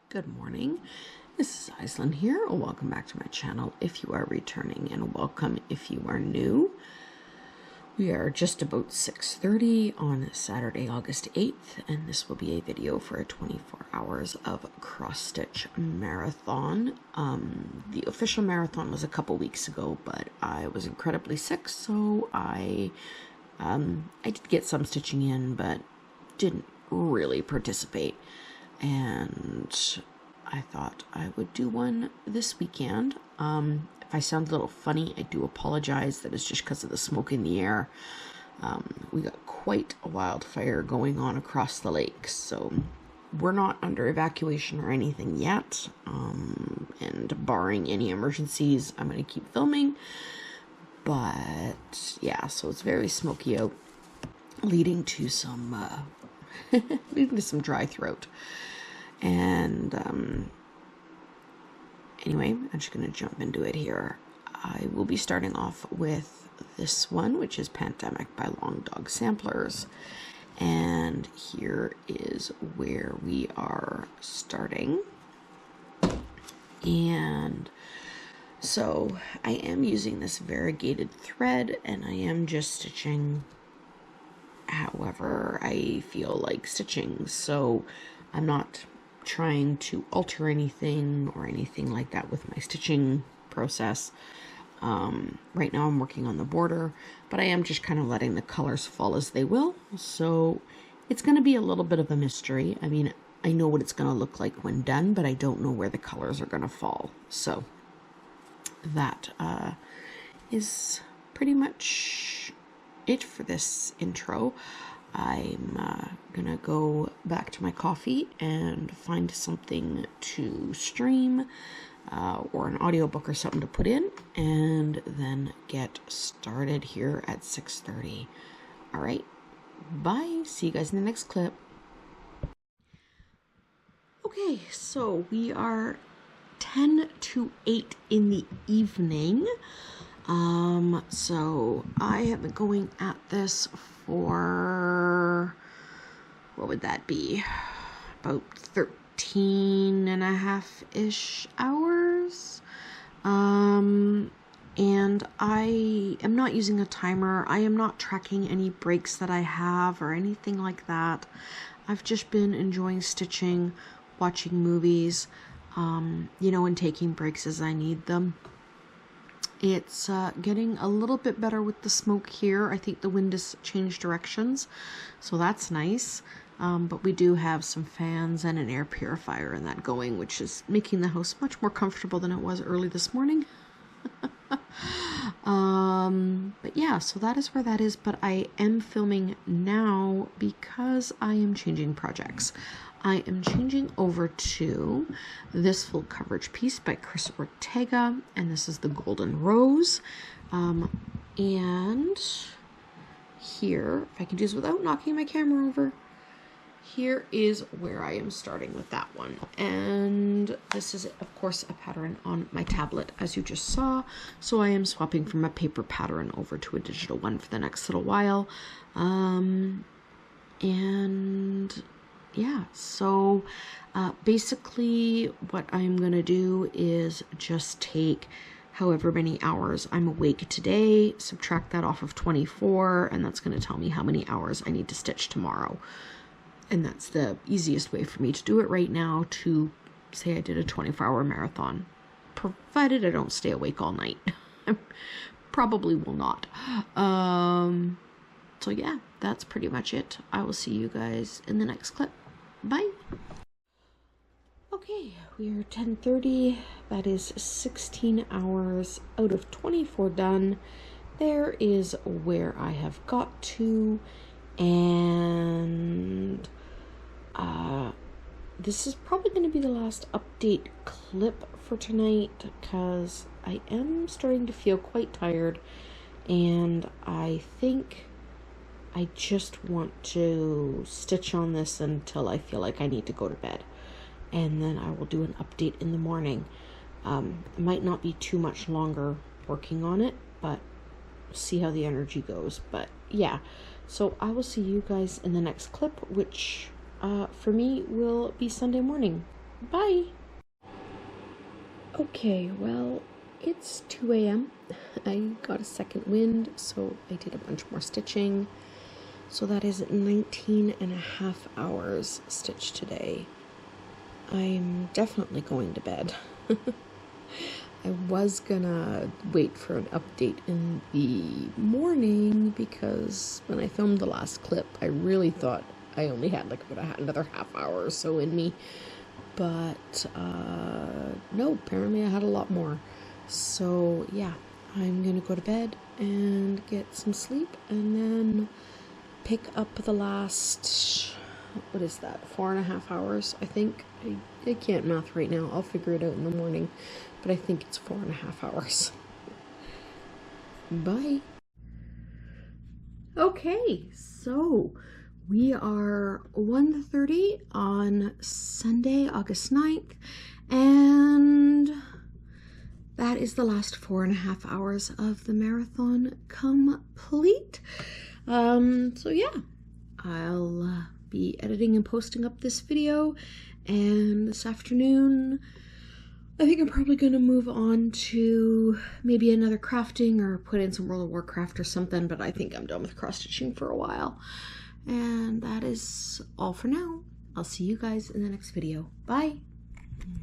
Good morning. This is Iceland here. Welcome back to my channel if you are returning, and welcome if you are new. We are just about 6:30 on Saturday, August 8th, and this will be a video for a 24 hours of cross-stitch marathon. The official marathon was a couple weeks ago, but I was incredibly sick, so I did get some stitching in, but didn't really participate. And I thought I would do one this weekend. If I sound a little funny, I do apologize. That is just because of the smoke in the air. We got quite a wildfire going on across the lake, so we're not under evacuation or anything yet. And barring any emergencies, I'm going to keep filming. But yeah, so it's very smoky out, leading to some dry throat. And anyway, I'm just going to jump into it here. I will be starting off with this one, which is Pandemic by Long Dog Samplers. And here is where we are starting. And so I am using this variegated thread, and I am just stitching however I feel like stitching. So I'm not trying to alter anything or anything like that with my stitching process. Right now I'm working on the border, but I am just kind of letting the colors fall as they will. So it's going to be a little bit of a mystery. I mean, I know what it's going to look like when done, but I don't know where the colors are going to fall. So that is pretty much it for this intro. I'm gonna go back to my coffee and find something to stream or an audiobook or something to put in, and then get started here at 6:30. All right, bye. See you guys in the next clip. Okay, so we are 10 to 8 in the evening. So I have been going at this for, what would that be? About 13 and a half-ish hours. And I am not using a timer. I am not tracking any breaks that I have or anything like that. I've just been enjoying stitching, watching movies, and taking breaks as I need them. It's getting a little bit better with the smoke here. I think the wind has changed directions, so that's nice. But we do have some fans and an air purifier and that going, which is making the house much more comfortable than it was early this morning. But yeah, so that is where that is. But I am filming now because I am changing projects. I am changing over to this full coverage piece by Chris Ortega, and this is the Golden Rose. And here, if I can do this without knocking my camera over, here is where I am starting with that one. And this is, of course, a pattern on my tablet, as you just saw. So I am swapping from a paper pattern over to a digital one for the next little while. And yeah, so basically what I'm going to do is just take however many hours I'm awake today, subtract that off of 24, and that's going to tell me how many hours I need to stitch tomorrow. And that's the easiest way for me to do it right now, to say I did a 24-hour marathon, provided I don't stay awake all night. I probably will not. So yeah, that's pretty much it. I will see you guys in the next clip. Bye. Okay, we are 10:30. That is 16 hours out of 24 done. There is where I have got to, and this is probably going to be the last update clip for tonight, because I am starting to feel quite tired, and I think I just want to stitch on this until I feel like I need to go to bed, and then I will do an update in the morning. It might not be too much longer working on it, but see how the energy goes. But yeah, so I will see you guys in the next clip, which for me will be Sunday morning. Bye. Okay, well, it's 2 a.m. I got a second wind, so I did a bunch more stitching. So that is 19 and a half hours stitched today. I'm definitely going to bed. I was gonna wait for an update in the morning because when I filmed the last clip, I really thought I only had like about another half hour or so in me. But no, apparently I had a lot more. So yeah, I'm gonna go to bed and get some sleep and then pick up the last, what is that, 4.5 hours, I think. I can't math right now. I'll figure it out in the morning, but I think it's 4.5 hours. Bye. Okay, so we are 1:30 on Sunday, August 9th, and that is the last 4.5 hours of the marathon complete. So yeah, I'll be editing and posting up this video, and this afternoon I think I'm probably going to move on to maybe another crafting or put in some World of Warcraft or something, but I think I'm done with cross-stitching for a while. And that is all for now. I'll see you guys in the next video. Bye!